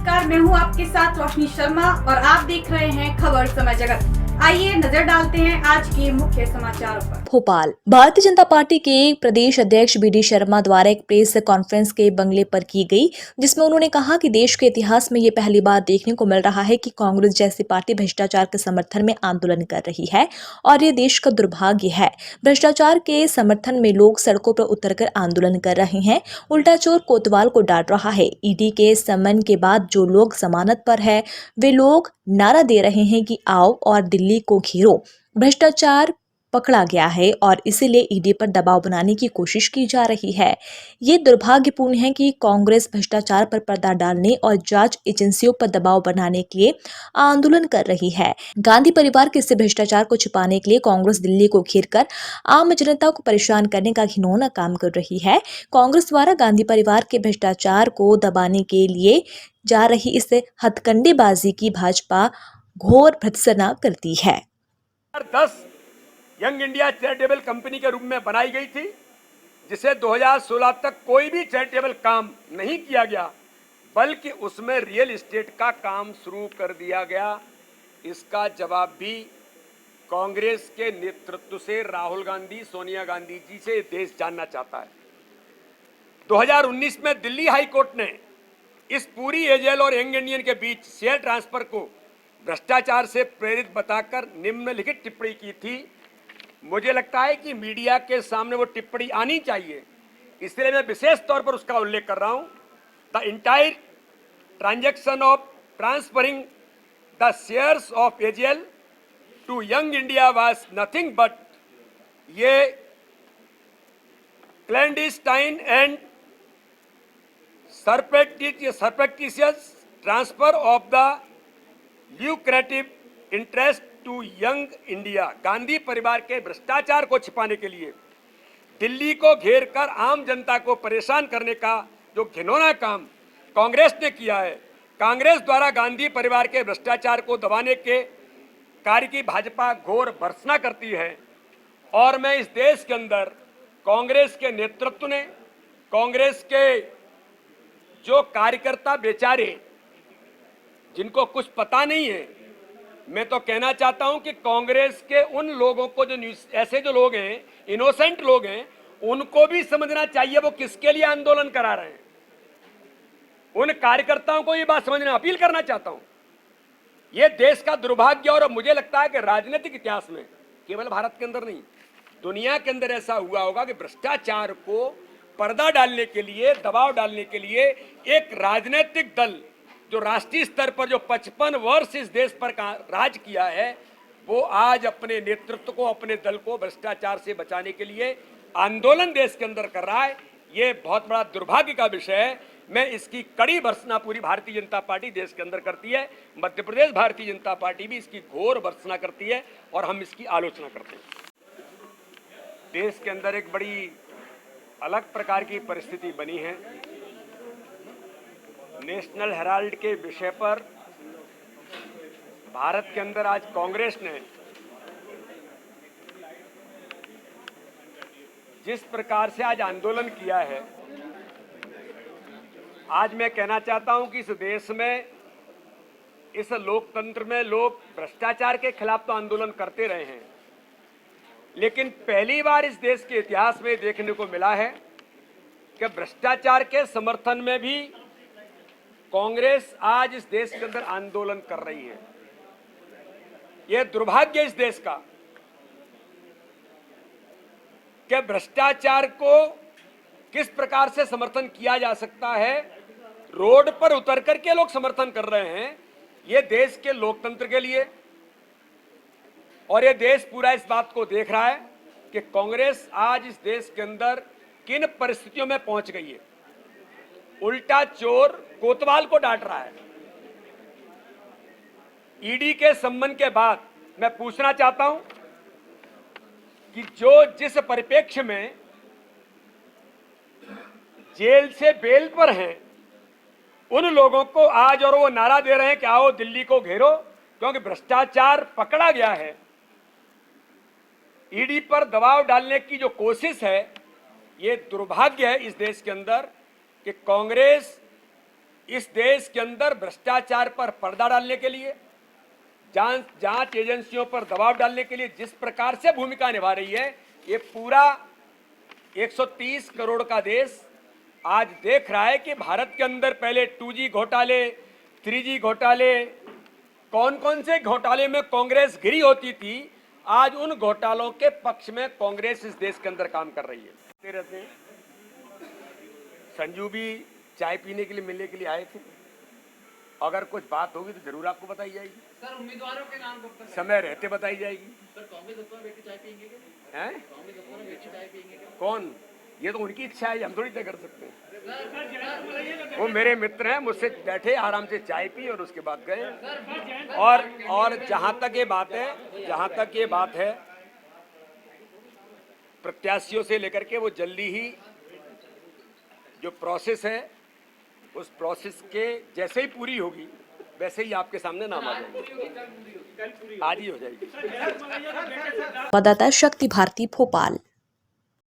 नमस्कार, मैं हूं आपके साथ रोशनी शर्मा और आप देख रहे हैं खबर समय जगत। आइए नजर डालते हैं आज के मुख्य समाचारों पर। भोपाल भारतीय जनता पार्टी के प्रदेश अध्यक्ष बीडी शर्मा द्वारा एक प्रेस कॉन्फ्रेंस के बंगले पर की गई, जिसमें उन्होंने कहा कि देश के इतिहास में ये पहली बार देखने को मिल रहा है कि कांग्रेस जैसी पार्टी भ्रष्टाचार के समर्थन में आंदोलन कर रही है और ये देश का दुर्भाग्य है। भ्रष्टाचार के समर्थन में लोग सड़कों पर उतरकर आंदोलन कर रहे हैं। उल्टा चोर कोतवाल को डांट रहा है। ईडी के समन के बाद जो लोग जमानत पर है वे लोग नारा दे रहे हैं कि आओ और दिल्ली को घेरो। भ्रष्टाचार पकड़ा गया है और इसीलिए ईडी पर दबाव बनाने की कोशिश की जा रही है। ये दुर्भाग्यपूर्ण है कि कांग्रेस भ्रष्टाचार पर पर्दा डालने और जांच एजेंसियों पर दबाव बनाने के लिए आंदोलन कर रही है। गांधी परिवार के इस भ्रष्टाचार को छिपाने के लिए कांग्रेस दिल्ली को घेरकर आम जनता को परेशान करने का घिनौना काम कर रही है। कांग्रेस द्वारा गांधी परिवार के भ्रष्टाचार को दबाने के लिए जा रही इस हथकंडेबाजी की भाजपा घोर भर्त्सना करती है। 10 यंग इंडिया चैरिटेबल कंपनी के रूप में बनाई गई थी, जिसे 2016 तक कोई भी चैरिटेबल काम नहीं किया गया, बल्कि उसमें रियल एस्टेट का काम शुरू कर दिया गया। इसका जवाब भी कांग्रेस के नेतृत्व से राहुल गांधी, सोनिया गांधी जी से देश जानना चाहता है। 2019 में दिल्ली हाई कोर्ट ने इस पूरी एजेल और यंग इंडियन के बीच शेयर ट्रांसफर को भ्रष्टाचार से प्रेरित बताकर निम्नलिखित टिप्पणी की थी। मुझे लगता है कि मीडिया के सामने वो टिप्पणी आनी चाहिए, इसलिए मैं विशेष तौर पर उसका उल्लेख कर रहा हूं। The entire transaction of transferring the shares of AJL to Young India was nothing but a clandestine and surreptitious transfer of the lucrative interest to young India। Gandhi परिवार के भ्रष्टाचार को छिपाने के लिए दिल्ली को घेरकर आम जनता को परेशान करने का जो घिनौना काम कांग्रेस ने किया है, कांग्रेस द्वारा गांधी परिवार के भ्रष्टाचार को दबाने के कार्य की भाजपा घोर भर्त्सना करती है। और मैं इस देश के अंदर कांग्रेस के नेतृत्व ने, कांग्रेस के जो कार्यकर्ता बेचारे जिनको कुछ पता नहीं है, मैं तो कहना चाहता हूं कि कांग्रेस के उन लोगों को, जो ऐसे जो लोग हैं, इनोसेंट लोग हैं, उनको भी समझना चाहिए वो किसके लिए आंदोलन करा रहे हैं। उन कार्यकर्ताओं को ये बात समझना, अपील करना चाहता हूं। ये देश का दुर्भाग्य, और मुझे लगता है कि राजनीतिक इतिहास में केवल भारत के अंदर नहीं, दुनिया के अंदर ऐसा हुआ होगा कि भ्रष्टाचार को पर्दा डालने के लिए, दबाव डालने के लिए एक राजनीतिक दल जो राष्ट्रीय स्तर पर जो 55 वर्ष इस देश पर राज किया है, वो आज अपने नेतृत्व को, अपने दल को भ्रष्टाचार से बचाने के लिए आंदोलन देश के अंदर कर रहा है। ये बहुत बड़ा दुर्भाग्य का विषय है। मैं इसकी कड़ी भर्त्सना पूरी भारतीय जनता पार्टी देश के अंदर करती है। मध्य प्रदेश भारतीय जनता पार्टी भी इसकी घोर भर्त्सना करती है और हम इसकी आलोचना करते हैं। देश के अंदर एक बड़ी अलग प्रकार की परिस्थिति बनी है। नेशनल हेराल्ड के विषय पर भारत के अंदर आज कांग्रेस ने जिस प्रकार से आज आंदोलन किया है, आज मैं कहना चाहता हूं कि इस देश में, इस लोकतंत्र में लोग भ्रष्टाचार के खिलाफ तो आंदोलन करते रहे हैं, लेकिन पहली बार इस देश के इतिहास में देखने को मिला है कि भ्रष्टाचार के समर्थन में भी कांग्रेस आज इस देश के अंदर आंदोलन कर रही है। यह दुर्भाग्य इस देश का कि भ्रष्टाचार को किस प्रकार से समर्थन किया जा सकता है। रोड पर उतर करके लोग समर्थन कर रहे हैं, यह देश के लोकतंत्र के लिए, और यह देश पूरा इस बात को देख रहा है कि कांग्रेस आज इस देश के अंदर किन परिस्थितियों में पहुंच गई है। उल्टा चोर कोतवाल को डांट रहा है। ईडी के संबंध के बाद मैं पूछना चाहता हूं कि जिस परिप्रेक्ष्य में जेल से बेल पर हैं, उन लोगों को आज और वो नारा दे रहे हैं कि आओ दिल्ली को घेरो, क्योंकि भ्रष्टाचार पकड़ा गया है। ईडी पर दबाव डालने की जो कोशिश है, ये दुर्भाग्य है इस देश के अंदर कि कांग्रेस इस देश के अंदर भ्रष्टाचार पर पर्दा डालने के लिए, जांच एजेंसियों पर दबाव डालने के लिए जिस प्रकार से भूमिका निभा रही है, ये पूरा 130 करोड़ का देश आज देख रहा है कि भारत के अंदर पहले 2G घोटाले, 3G घोटाले, कौन कौन से घोटाले में कांग्रेस घिरी होती थी, आज उन घोटालों के पक्ष में कांग्रेस इस देश के अंदर काम कर रही है। रहते हैं संजू भी चाय पीने के लिए मिलने के लिए आए थे, अगर कुछ बात होगी तो जरूर आपको बताई जाएगी सर। उम्मीदवारों के नाम कब तक समय रहते बताई जाएगी। सर कांग्रेस दफ्तर में बैठ के चाय पियेंगे क्या? हैं? कांग्रेस दफ्तर में बैठ के चाय पियेंगे क्या? कौन? ये तो उनकी इच्छा है, हम थोड़ी तय कर सकते हैं। सर, वो मेरे मित्र हैं, मुझसे बैठे आराम से चाय पी और उसके बाद गए। और जहां तक ये बात है प्रत्याशियों से लेकर के, वो जल्दी ही जो प्रोसेस है उस प्रोसेस के जैसे ही पूरी होगी वैसे ही आपके सामने नाम आ जाएंगे। आज ही हो जाएगी। संवाददाता शक्ति भारती भोपाल।